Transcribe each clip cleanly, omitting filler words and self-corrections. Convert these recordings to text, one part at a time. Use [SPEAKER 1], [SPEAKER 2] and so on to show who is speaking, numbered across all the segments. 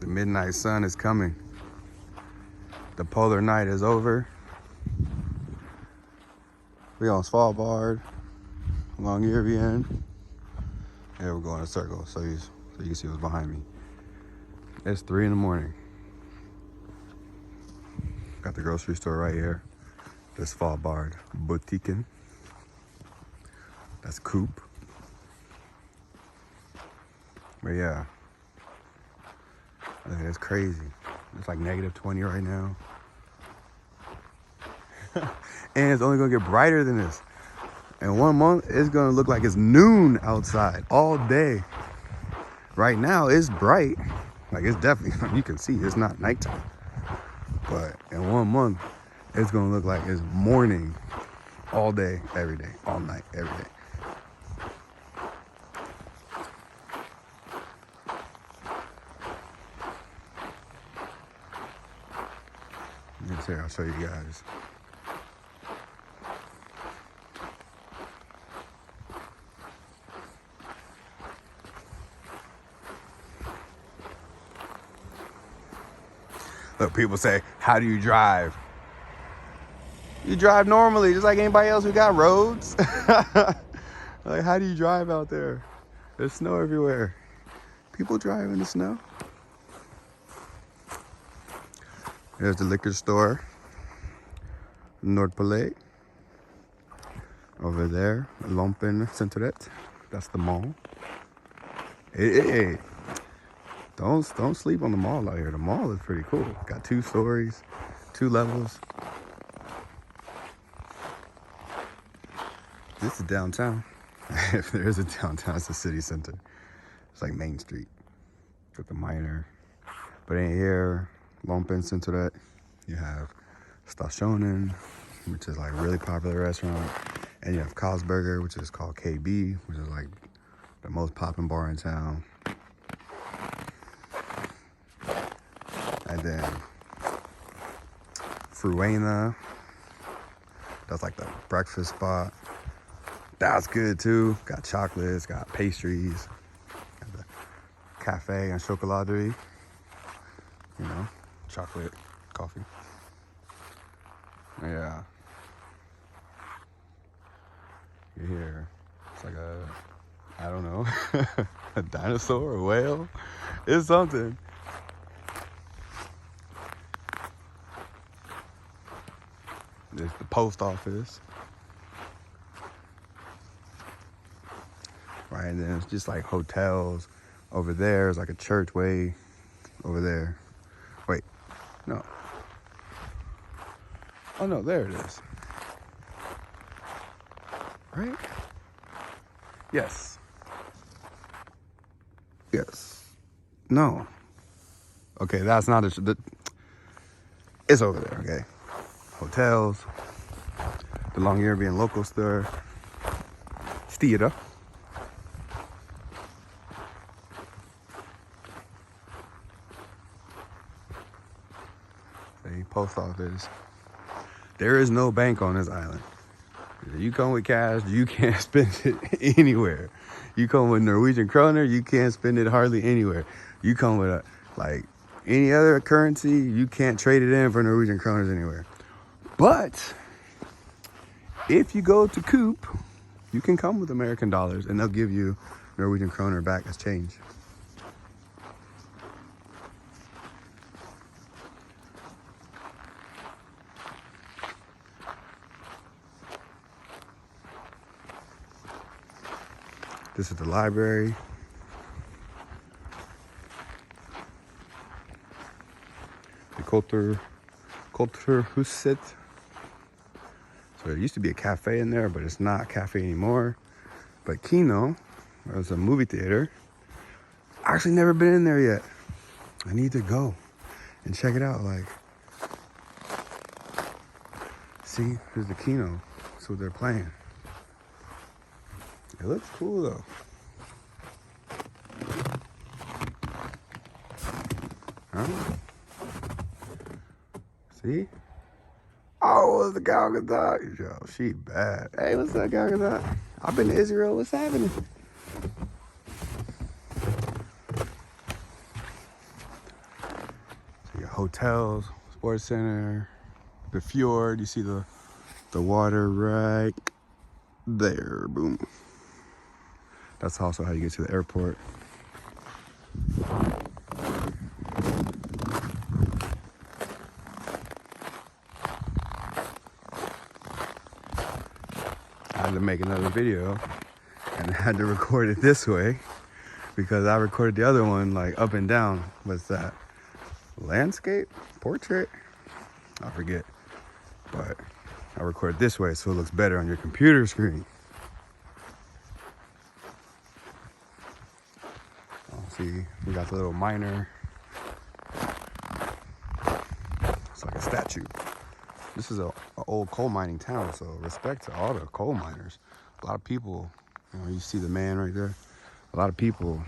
[SPEAKER 1] midnight sun is coming. The polar night is over. We on Svalbard, Longyearbyen. Yeah, we're going in a circle so you can see what's behind me. It's 3 in the morning. Got the grocery store right here. The Svalbard Butikken. That's Coop. But yeah, it's crazy. It's like -20 right now. And it's only gonna get brighter than this. In 1 month, it's gonna look like it's noon outside all day. Right now, it's bright. Like it's definitely, you can see it's not nighttime. But in 1 month, it's gonna look like it's morning all day, every day, all night, every day. Here, I'll show you guys. Look, people say, how do you drive? You drive normally, just like anybody else who got roads. Like, how do you drive out there? There's snow everywhere. People drive in the snow. There's the liquor store, Nordpalais. Over there, Longyearbyen Centeret. That's the mall. Hey, don't sleep on the mall out here. The mall is pretty cool. Got 2 stories, 2 levels. This is downtown. If there is a downtown, it's a city center. It's like Main Street with the minor. But in here, Longyearbyen Centeret, you have Stationen, which is like a really popular restaurant. And you have Carlsberger, which is called KB, which is like the most poppin' bar in town. And then Fruena, that's like the breakfast spot. That's good too. Got chocolates, got pastries, got the cafe and chocolaterie, you know, chocolate, coffee. Yeah. You're here. It's like I don't know, a dinosaur, a whale. It's something. There's the post office. Right, and then it's just like hotels. Over there is like a church way over there. Wait, no. Oh no, there it is. Right? Yes. Yes. No. Okay, that's not it's over there, okay. Hotels, the Longyearbyen local store, theater. A post office. There is no bank on this island. You come with cash, you can't spend it anywhere. You come with Norwegian kroner, you can't spend it hardly anywhere. You come with like any other currency, you can't trade it in for Norwegian kroners anywhere. But if you go to Coop, you can come with American dollars and they'll give you Norwegian kroner back as change. This is the library. The Kulturhuset. So there used to be a cafe in there, but it's not a cafe anymore. But Kino, there's a movie theater. I actually never been in there yet. I need to go and check it out. Like, see, here's the Kino. That's what they're playing. It looks cool though. Huh? See? Oh, it's the Gal Gadot. Yo, she bad. Hey, what's up, Gal Gadot? I've been to Israel. What's happening? hotels, sports center, the fjord. You see the water right there. Boom. That's also how you get to the airport. I had to make another video and I had to record it this way because I recorded the other one like up and down. What's that? Landscape? Portrait? I forget. But I recorded this way so it looks better on your computer screen. Oh, see, we got the little miner. It's like a statue. This is an old coal mining town, so respect to all the coal miners. A lot of people, you see the man right there. A lot of people,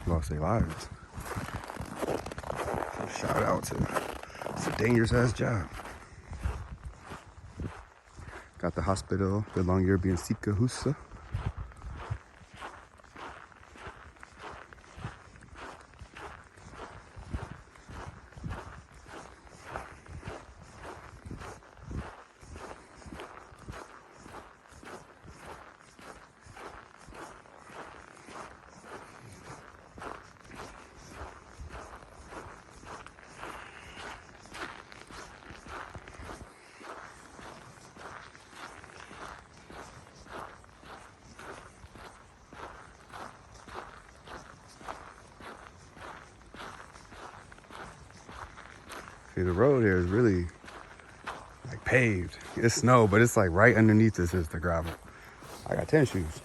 [SPEAKER 1] lost their lives. So shout out to, it's a dangerous ass job. Got the hospital, the Longyearbyen Sykehuset. See, the road here is really like paved. It's snow, but it's like right underneath this is the gravel. I got tennis shoes.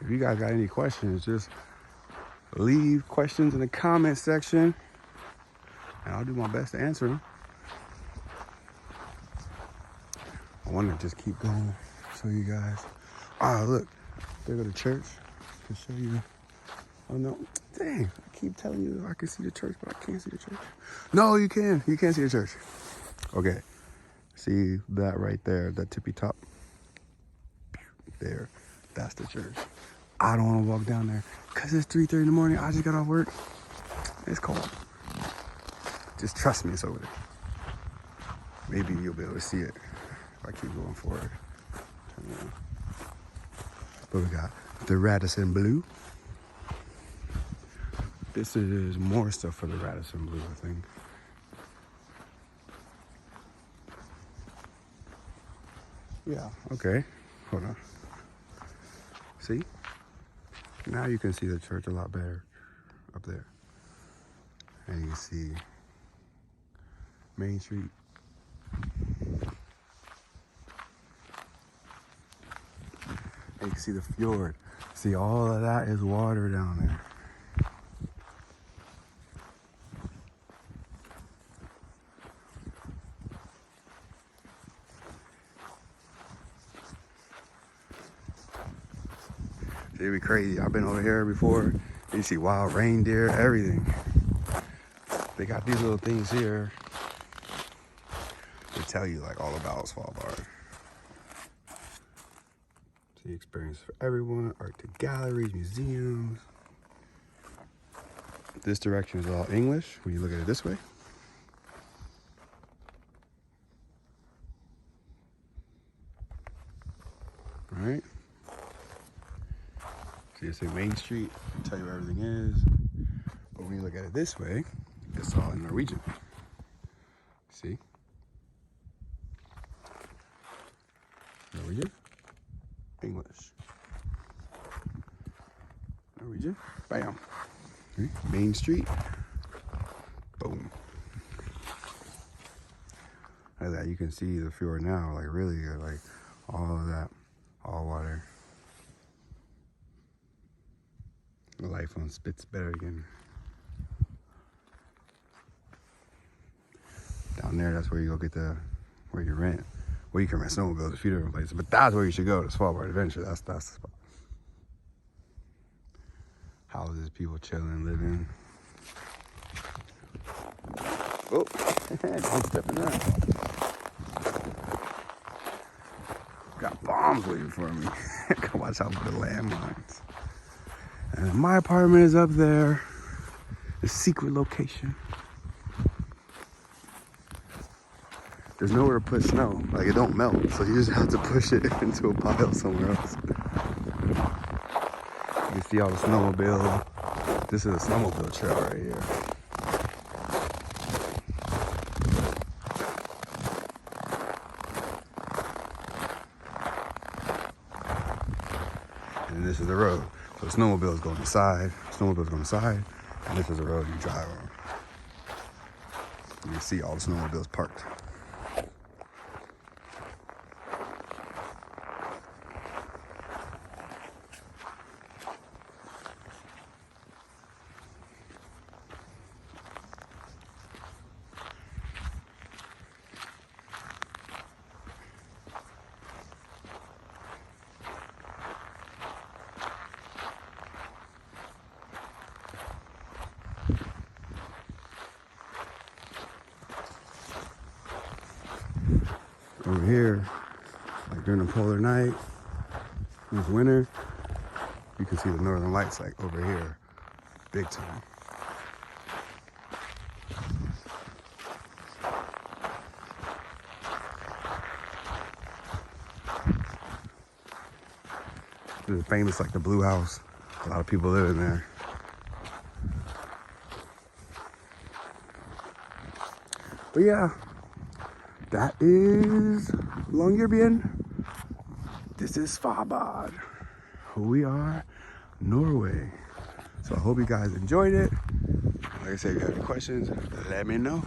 [SPEAKER 1] If you guys got any questions, just leave questions in the comment section and I'll do my best to answer them. I want to just keep going, show you guys. Ah, look, there go the church to show you. Oh no, dang, I keep telling you I can see the church, but I can't see the church. No, you can see the church. Okay, see that right there, that tippy top? There, that's the church. I don't want to walk down there because it's 3:30 in the morning. I just got off work. It's cold. Just trust me, it's over there. Maybe you'll be able to see it if I keep going forward. But we got the Radisson Blue. This is more stuff for the Radisson Blue, I think. Yeah, okay. Hold on. See? Now you can see the church a lot better up there. And you can see Main Street. And you can see the fjord. See, all of that is water down there. It'd be crazy. I've been over here before. You see wild reindeer, everything. They got these little things here to tell you like all about Svalbard. See, experience for everyone, Arctic galleries, museums. This direction is all English when you look at it this way. All right. So you see Main Street, tell you where everything is. But when you look at it this way, it's all in Norwegian. See? Norwegian, English. Norwegian, bam. Okay. Main Street, boom. Like that, you can see the fjord now, like really good, like all of that, all water. The life on Spitsbergen. Down there, that's where you go get where you rent. Well, you can rent snowmobiles, a few different places, but that's where you should go, to Svalbard Adventure. That's the spot. Houses, people chilling, living. Oh, don't step in that. mom's waiting for me. Gotta watch out for the landmines. And my apartment is up there. The secret location. There's nowhere to put snow. Like, it don't melt. So you just have to push it into a pile somewhere else. You can see all the snowmobile. This is a snowmobile trail right here. And this is the road. So the snowmobiles go on the side. Snowmobiles go on the side. And this is the road you drive on. You can see all the snowmobiles parked. Over here, like during the polar night, when it's winter, you can see the northern lights like over here, big time. This is famous, like the Blue House. A lot of people live in there. But yeah. That is Longyearbyen. This is Svalbard. We are Norway. So I hope you guys enjoyed it. Like I said, if you have any questions, let me know.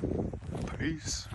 [SPEAKER 1] Peace.